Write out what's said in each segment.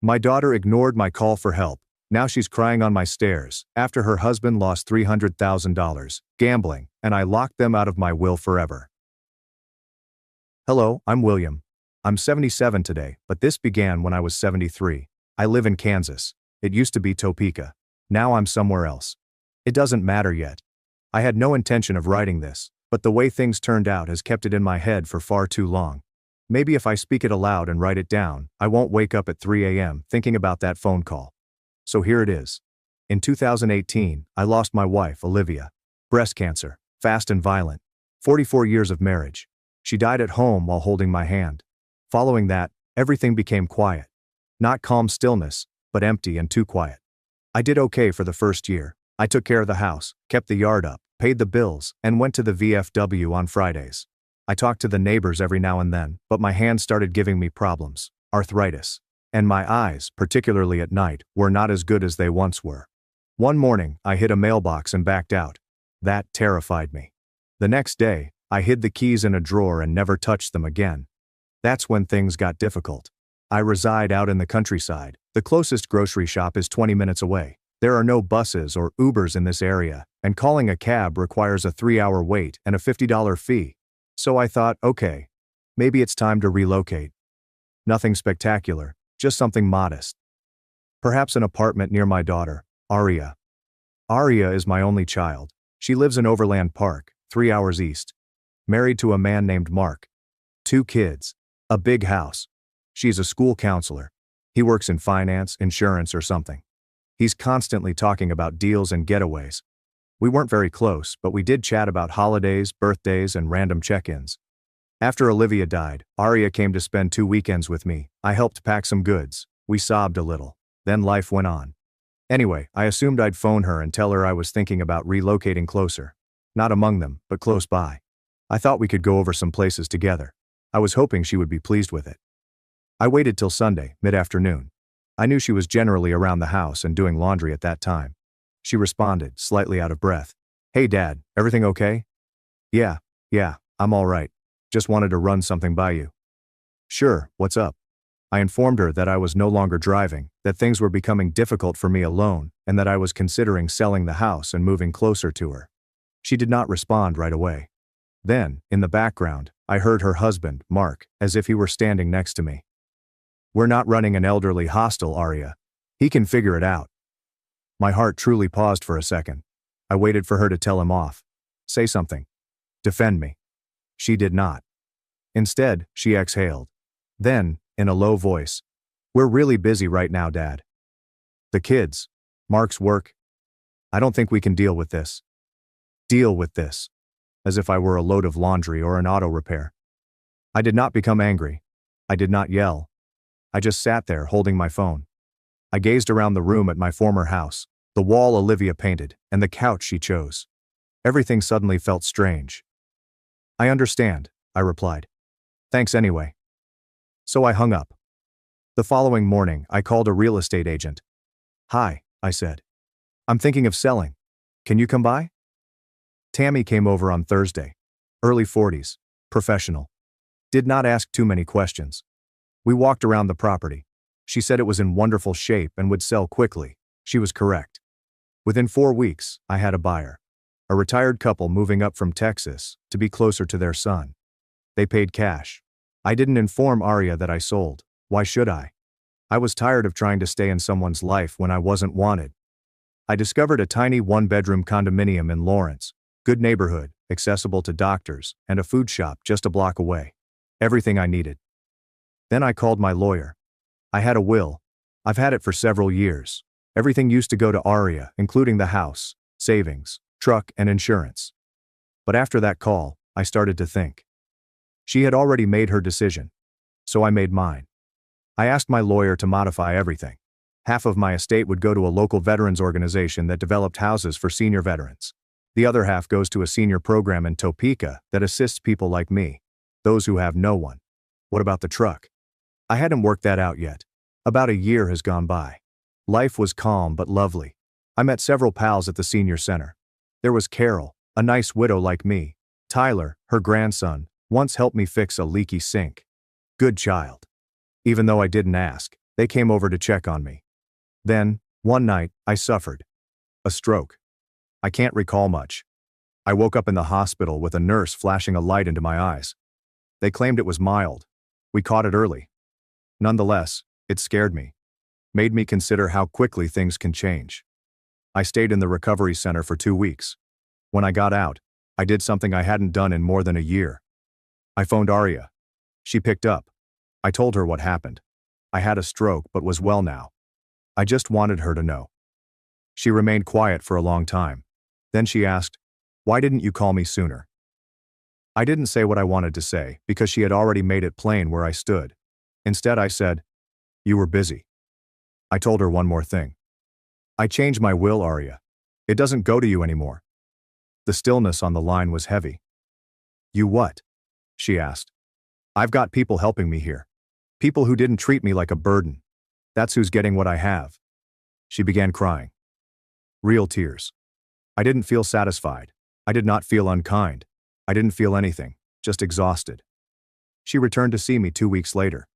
My daughter ignored my call for help. Now she's crying on my stairs after her husband lost $300,000 gambling, and I locked them out of my will forever. Hello, I'm William. I'm 77 today, but this began when I was 73. I live in Kansas. It used to be Topeka. Now I'm somewhere else. It doesn't matter yet. I had no intention of writing this, but the way things turned out has kept it in my head for far too long. Maybe if I speak it aloud and write it down, I won't wake up at 3 a.m. thinking about that phone call. So here it is. In 2018, I lost my wife, Olivia. Breast cancer, fast and violent. 44 years of marriage. She died at home while holding my hand. Following that, everything became quiet. Not calm stillness, but empty and too quiet. I did okay for the first year. I took care of the house, kept the yard up, paid the bills, and went to the VFW on Fridays. I talked to the neighbors every now and then, but my hands started giving me problems, arthritis. And my eyes, particularly at night, were not as good as they once were. One morning, I hit a mailbox and backed out. That terrified me. The next day, I hid the keys in a drawer and never touched them again. That's when things got difficult. I reside out in the countryside. The closest grocery shop is 20 minutes away. There are no buses or Ubers in this area, and calling a cab requires a 3-hour wait and a $50 fee. So I thought, okay, maybe it's time to relocate. Nothing spectacular, just something modest. Perhaps an apartment near my daughter, Arya. Arya is my only child. She lives in Overland Park, 3 hours east. Married to a man named Mark. 2 kids. A big house. She's a school counselor. He works in finance, insurance, or something. He's constantly talking about deals and getaways. We weren't very close, but we did chat about holidays, birthdays, and random check-ins. After Olivia died, Arya came to spend 2 weekends with me. I helped pack some goods. We sobbed a little. Then life went on. Anyway, I assumed I'd phone her and tell her I was thinking about relocating closer. Not among them, but close by. I thought we could go over some places together. I was hoping she would be pleased with it. I waited till Sunday, mid-afternoon. I knew she was generally around the house and doing laundry at that time. She responded, slightly out of breath. Hey Dad, everything okay? Yeah, I'm all right. Just wanted to run something by you. Sure, what's up? I informed her that I was no longer driving, that things were becoming difficult for me alone, and that I was considering selling the house and moving closer to her. She did not respond right away. Then, in the background, I heard her husband, Mark, as if he were standing next to me. We're not running an elderly hostel, Arya. He can figure it out. My heart truly paused for a second. I waited for her to tell him off. Say something. Defend me. She did not. Instead, she exhaled. Then, in a low voice, we're really busy right now, Dad. The kids. Mark's work. I don't think we can deal with this. Deal with this. As if I were a load of laundry or an auto repair. I did not become angry. I did not yell. I just sat there holding my phone. I gazed around the room at my former house, the wall Olivia painted, and the couch she chose. Everything suddenly felt strange. I understand, I replied. Thanks anyway. So I hung up. The following morning, I called a real estate agent. Hi, I said. I'm thinking of selling. Can you come by? Tammy came over on Thursday. Early 40s, professional. Did not ask too many questions. We walked around the property. She said it was in wonderful shape and would sell quickly. She was correct. Within 4 weeks, I had a buyer. A retired couple moving up from Texas to be closer to their son. They paid cash. I didn't inform Arya that I sold. Why should I? I was tired of trying to stay in someone's life when I wasn't wanted. I discovered a tiny 1-bedroom condominium in Lawrence. Good neighborhood, accessible to doctors, and a food shop just a block away. Everything I needed. Then I called my lawyer. I had a will. I've had it for several years. Everything used to go to Arya, including the house, savings, truck, and insurance. But after that call, I started to think. She had already made her decision. So I made mine. I asked my lawyer to modify everything. Half of my estate would go to a local veterans organization that developed houses for senior veterans. The other half goes to a senior program in Topeka that assists people like me, those who have no one. What about the truck? I hadn't worked that out yet. About a year has gone by. Life was calm but lovely. I met several pals at the senior center. There was Carol, a nice widow like me. Tyler, her grandson, once helped me fix a leaky sink. Good child. Even though I didn't ask. They came over to check on me. Then, one night, I suffered a stroke. I can't recall much. I woke up in the hospital with a nurse flashing a light into my eyes. They claimed it was mild. We caught it early. Nonetheless, it scared me, made me consider how quickly things can change. I stayed in the recovery center for 2 weeks. When I got out, I did something I hadn't done in more than a year. I phoned Arya. She picked up. I told her what happened. I had a stroke but was well now. I just wanted her to know. She remained quiet for a long time. Then she asked, "Why didn't you call me sooner?" I didn't say what I wanted to say because she had already made it plain where I stood. Instead, I said, "You were busy." I told her one more thing. "I changed my will, Arya. It doesn't go to you anymore." The stillness on the line was heavy. "You what?" she asked. "I've got people helping me here. People who didn't treat me like a burden. That's who's getting what I have." She began crying. Real tears. I didn't feel satisfied. I did not feel unkind. I didn't feel anything, just exhausted. She returned to see me 2 weeks later.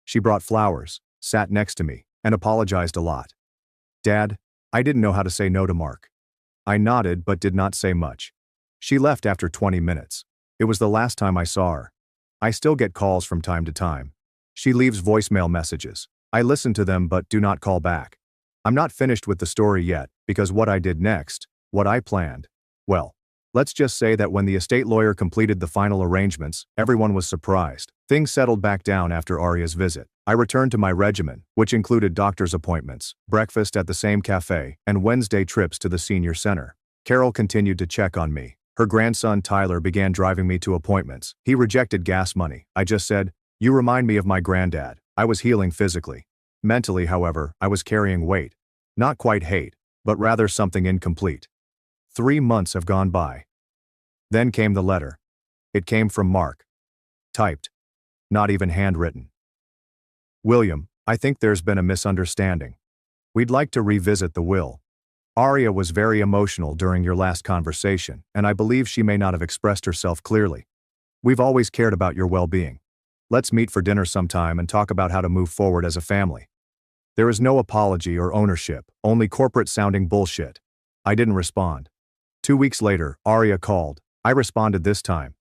She brought flowers, sat next to me, and apologized a lot. "Dad, I didn't know how to say no to Mark." I nodded but did not say much. She left after 20 minutes. It was the last time I saw her. I still get calls from time to time. She leaves voicemail messages. I listen to them but do not call back. I'm not finished with the story yet, because what I did next, what I planned, well, let's just say that when the estate lawyer completed the final arrangements, everyone was surprised. Things settled back down after Arya's visit. I returned to my regimen, which included doctor's appointments, breakfast at the same cafe, and Wednesday trips to the senior center. Carol continued to check on me. Her grandson Tyler began driving me to appointments. He rejected gas money. I just said, "You remind me of my granddad." I was healing physically. Mentally, however, I was carrying weight. Not quite hate, but rather something incomplete. 3 months have gone by. Then came the letter. It came from Mark. Typed. Not even handwritten. "William, I think there's been a misunderstanding. We'd like to revisit the will. Arya was very emotional during your last conversation, and I believe she may not have expressed herself clearly. We've always cared about your well-being. Let's meet for dinner sometime and talk about how to move forward as a family." There is no apology or ownership, only corporate-sounding bullshit. I didn't respond. 2 weeks later, Arya called. I responded this time.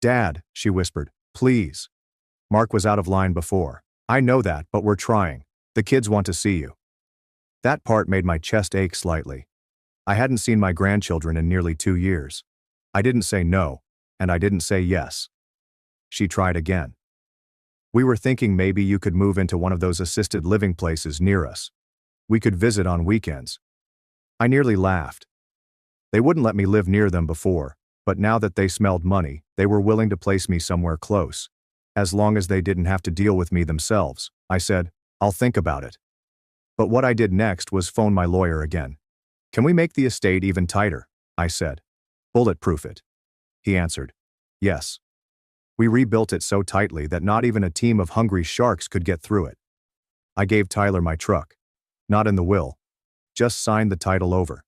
"Dad," she whispered, "please." Mark was out of line before. "I know that, but we're trying. The kids want to see you." That part made my chest ache slightly. I hadn't seen my grandchildren in nearly 2 years. I didn't say no, and I didn't say yes. She tried again. "We were thinking maybe you could move into one of those assisted living places near us. We could visit on weekends." I nearly laughed. They wouldn't let me live near them before, but now that they smelled money, they were willing to place me somewhere close. As long as they didn't have to deal with me themselves, I said, "I'll think about it." But what I did next was phone my lawyer again. "Can we make the estate even tighter?" I said. "Bulletproof it." He answered, "Yes." We rebuilt it so tightly that not even a team of hungry sharks could get through it. I gave Tyler my truck. Not in the will. Just signed the title over.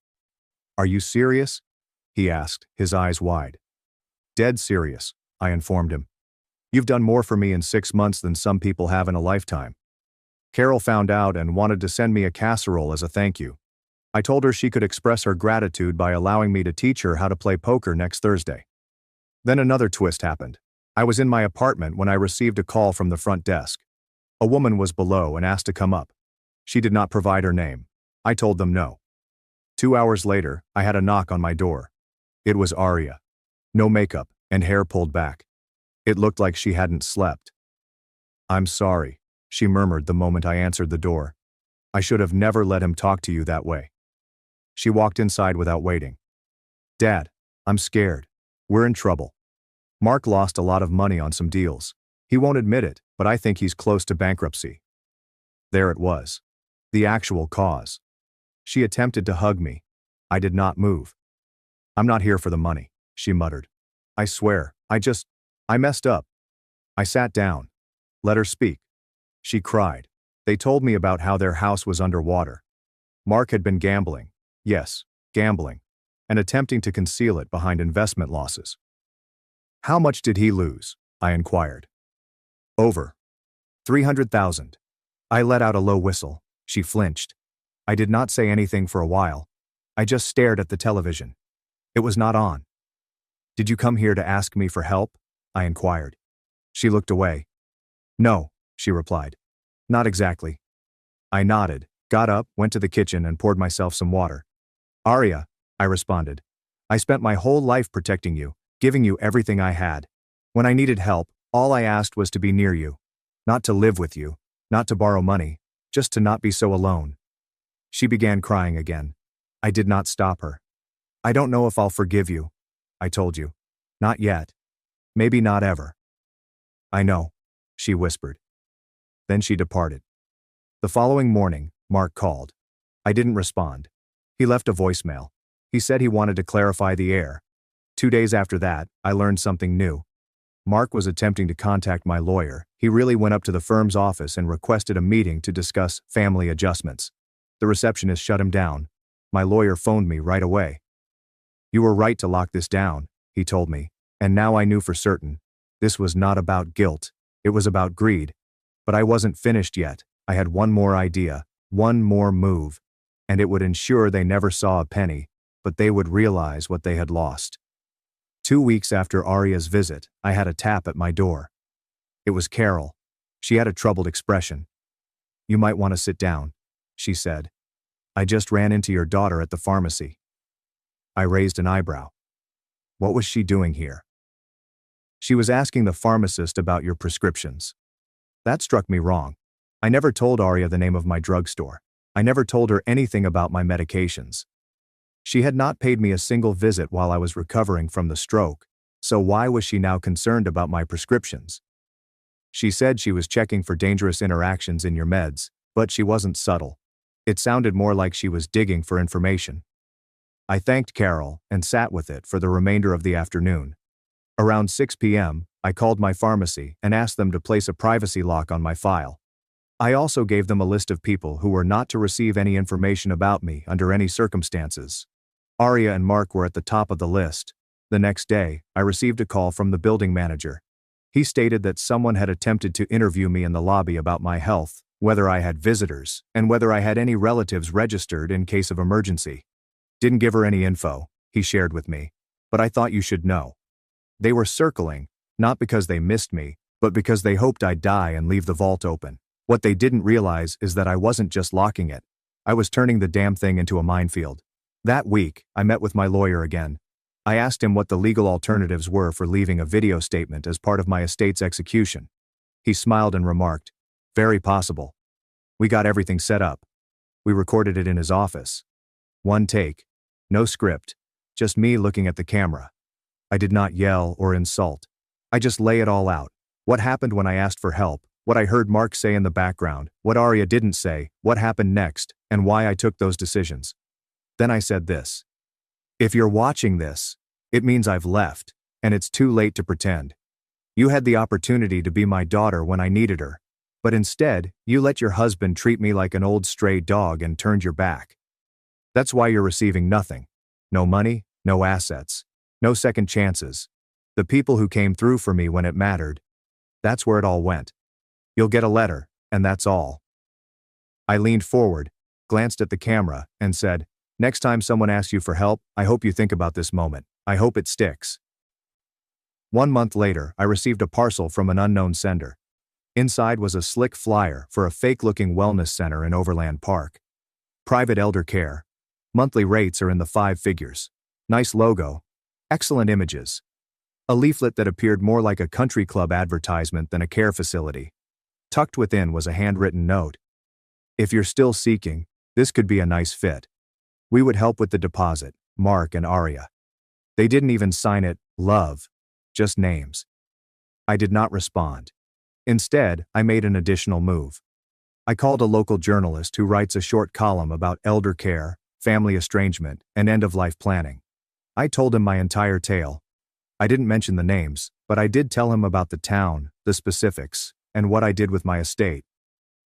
"Are you serious?" he asked, his eyes wide. "Dead serious," I informed him. "You've done more for me in 6 months than some people have in a lifetime." Carol found out and wanted to send me a casserole as a thank you. I told her she could express her gratitude by allowing me to teach her how to play poker next Thursday. Then another twist happened. I was in my apartment when I received a call from the front desk. A woman was below and asked to come up. She did not provide her name. I told them no. 2 hours later, I had a knock on my door. It was Arya. No makeup, and hair pulled back. It looked like she hadn't slept. "I'm sorry," she murmured the moment I answered the door. "I should have never let him talk to you that way." She walked inside without waiting. "Dad, I'm scared. We're in trouble. Mark lost a lot of money on some deals. He won't admit it, but I think he's close to bankruptcy." There it was. The actual cause. She attempted to hug me. I did not move. "I'm not here for the money," she muttered. "I swear, I messed up." I sat down. Let her speak. She cried. They told me about how their house was underwater. Mark had been gambling. Yes, gambling. And attempting to conceal it behind investment losses. "How much did he lose?" I inquired. "Over 300,000. I let out a low whistle. She flinched. I did not say anything for a while. I just stared at the television. It was not on. Did you come here to ask me for help? I inquired. She looked away. No, she replied. Not exactly. I nodded, got up, went to the kitchen and poured myself some water. Arya, I responded. I spent my whole life protecting you, giving you everything I had. When I needed help, all I asked was to be near you. Not to live with you, not to borrow money, just to not be so alone. She began crying again. I did not stop her. I don't know if I'll forgive you, I told you. Not yet. Maybe not ever. I know, she whispered. Then she departed. The following morning, Mark called. I didn't respond. He left a voicemail. He said he wanted to clarify the air. 2 days after that, I learned something new. Mark was attempting to contact my lawyer. He really went up to the firm's office and requested a meeting to discuss family adjustments. The receptionist shut him down. My lawyer phoned me right away. You were right to lock this down, he told me, and now I knew for certain. This was not about guilt, it was about greed. But I wasn't finished yet. I had one more idea, one more move, and it would ensure they never saw a penny, but they would realize what they had lost. 2 weeks after Arya's visit, I had a tap at my door. It was Carol. She had a troubled expression. You might want to sit down, she said. I just ran into your daughter at the pharmacy. I raised an eyebrow. What was she doing here? She was asking the pharmacist about your prescriptions. That struck me wrong. I never told Arya the name of my drugstore. I never told her anything about my medications. She had not paid me a single visit while I was recovering from the stroke, so why was she now concerned about my prescriptions? She said she was checking for dangerous interactions in your meds, but she wasn't subtle. It sounded more like she was digging for information. I thanked Carol and sat with it for the remainder of the afternoon. Around 6 p.m., I called my pharmacy and asked them to place a privacy lock on my file. I also gave them a list of people who were not to receive any information about me under any circumstances. Arya and Mark were at the top of the list. The next day, I received a call from the building manager. He stated that someone had attempted to interview me in the lobby about my health, whether I had visitors, and whether I had any relatives registered in case of emergency. Didn't give her any info, he shared with me, but I thought you should know. They were circling, not because they missed me, but because they hoped I'd die and leave the vault open. What they didn't realize is that I wasn't just locking it. I was turning the damn thing into a minefield. That week, I met with my lawyer again. I asked him what the legal alternatives were for leaving a video statement as part of my estate's execution. He smiled and remarked, "Very possible. We got everything set up. We recorded it in his office. One take. No script. Just me looking at the camera. I did not yell or insult. I just lay it all out. What happened when I asked for help, what I heard Mark say in the background, what Arya didn't say, what happened next, and why I took those decisions. Then I said this. If you're watching this, it means I've left, and it's too late to pretend. You had the opportunity to be my daughter when I needed her, but instead, you let your husband treat me like an old stray dog and turned your back. That's why you're receiving nothing. No money, no assets, no second chances. The people who came through for me when it mattered. That's where it all went. You'll get a letter, and that's all." I leaned forward, glanced at the camera, and said, "Next time someone asks you for help, I hope you think about this moment. I hope it sticks." 1 month later, I received a parcel from an unknown sender. Inside was a slick flyer for a fake-looking wellness center in Overland Park. Private elder care. Monthly rates are in the 5 figures. Nice logo. Excellent images. A leaflet that appeared more like a country club advertisement than a care facility. Tucked within was a handwritten note. If you're still seeking, this could be a nice fit. We would help with the deposit, Mark and Arya. They didn't even sign it, love, just names. I did not respond. Instead, I made an additional move. I called a local journalist who writes a short column about elder care, family estrangement, and end-of-life planning. I told him my entire tale. I didn't mention the names, but I did tell him about the town, the specifics, and what I did with my estate.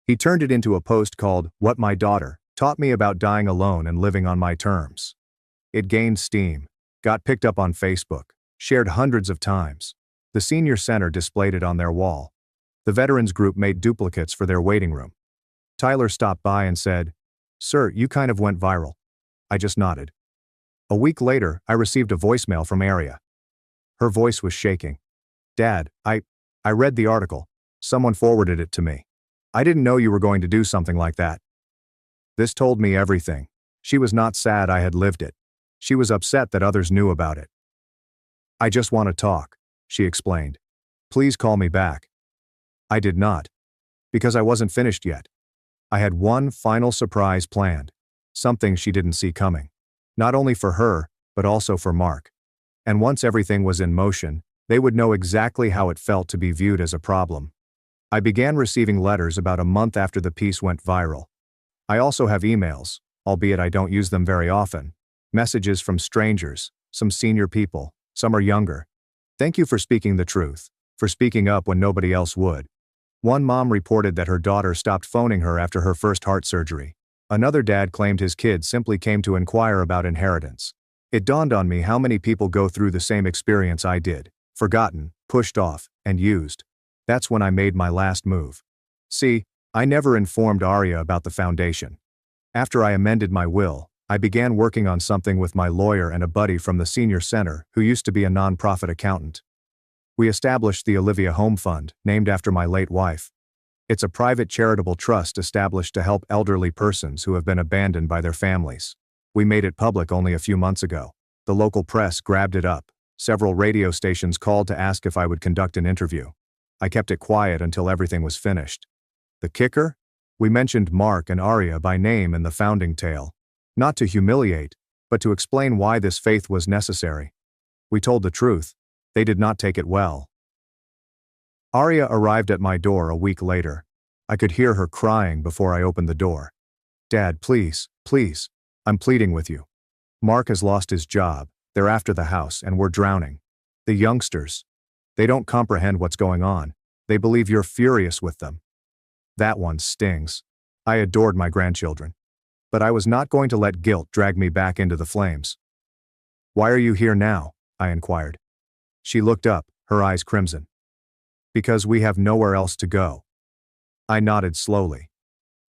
He turned it into a post called, "What My Daughter Taught Me About Dying Alone and Living on My Terms." It gained steam, got picked up on Facebook, shared hundreds of times. The senior center displayed it on their wall. The veterans group made duplicates for their waiting room. Tyler stopped by and said, "Sir, you kind of went viral." I just nodded. A week later, I received a voicemail from Arya. Her voice was shaking. "Dad, I read the article. Someone forwarded it to me. I didn't know you were going to do something like that." This told me everything. She was not sad I had lived it. She was upset that others knew about it. "I just want to talk," she explained. "Please call me back." I did not. Because I wasn't finished yet. I had one final surprise planned. Something she didn't see coming. Not only for her, but also for Mark. And once everything was in motion, they would know exactly how it felt to be viewed as a problem. I began receiving letters about a month after the piece went viral. I also have emails, albeit I don't use them very often. Messages from strangers, some senior people, some are younger. "Thank you for speaking the truth, for speaking up when nobody else would." One mom reported that her daughter stopped phoning her after her first heart surgery. Another dad claimed his kid simply came to inquire about inheritance. It dawned on me how many people go through the same experience I did. Forgotten, pushed off, and used. That's when I made my last move. See, I never informed Arya about the foundation. After I amended my will, I began working on something with my lawyer and a buddy from the senior center who used to be a nonprofit accountant. We established the Olivia Home Fund, named after my late wife. It's a private charitable trust established to help elderly persons who have been abandoned by their families. We made it public only a few months ago. The local press grabbed it up. Several radio stations called to ask if I would conduct an interview. I kept it quiet until everything was finished. The kicker? We mentioned Mark and Arya by name in the founding tale. Not to humiliate, but to explain why this faith was necessary. We told the truth. They did not take it well. Arya arrived at my door a week later. I could hear her crying before I opened the door. "Dad, please, please. I'm pleading with you. Mark has lost his job. They're after the house and we're drowning. The youngsters. They don't comprehend what's going on. They believe you're furious with them." That one stings. I adored my grandchildren. But I was not going to let guilt drag me back into the flames. "Why are you here now?" I inquired. She looked up, her eyes crimson. "Because we have nowhere else to go." I nodded slowly.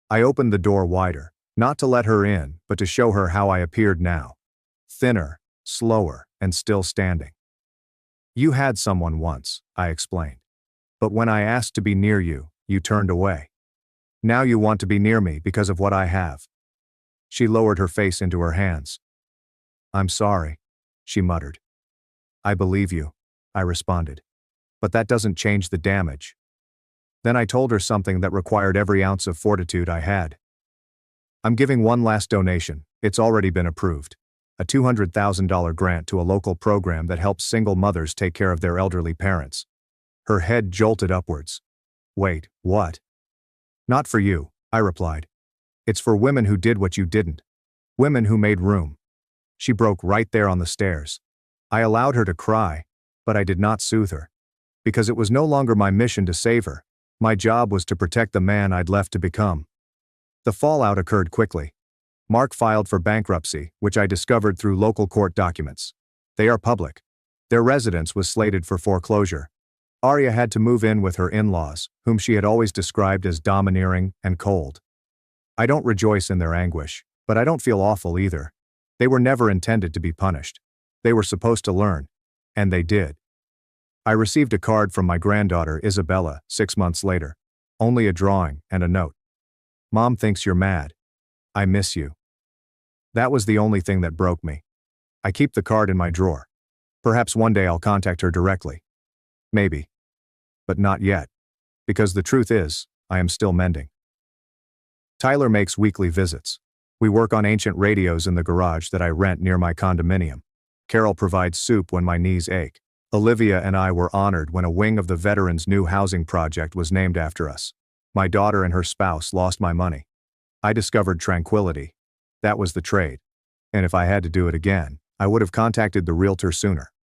I opened the door wider, not to let her in, but to show her how I appeared now. Thinner, slower, and still standing. "You had someone once," I explained. "But when I asked to be near you, you turned away. Now you want to be near me because of what I have." She lowered her face into her hands. "I'm sorry," she muttered. "I believe you," I responded. "But that doesn't change the damage." Then I told her something that required every ounce of fortitude I had. "I'm giving one last donation. It's already been approved. A $200,000 grant to a local program that helps single mothers take care of their elderly parents." Her head jolted upwards. "Wait, what?" "Not for you," I replied. "It's for women who did what you didn't. Women who made room." She broke right there on the stairs. I allowed her to cry, but I did not soothe her. Because it was no longer my mission to save her. My job was to protect the man I'd left to become. The fallout occurred quickly. Mark filed for bankruptcy, which I discovered through local court documents. They are public. Their residence was slated for foreclosure. Arya had to move in with her in-laws, whom she had always described as domineering and cold. I don't rejoice in their anguish, but I don't feel awful either. They were never intended to be punished. They were supposed to learn. And they did. I received a card from my granddaughter Isabella 6 months later. Only a drawing and a note. "Mom thinks you're mad. I miss you." That was the only thing that broke me. I keep the card in my drawer. Perhaps one day I'll contact her directly. Maybe. But not yet. Because the truth is, I am still mending. Tyler makes weekly visits. We work on ancient radios in the garage that I rent near my condominium. Carol provides soup when my knees ache. Olivia and I were honored when a wing of the veterans' new housing project was named after us. My daughter and her spouse lost my money. I discovered tranquility. That was the trade. And if I had to do it again, I would have contacted the realtor sooner.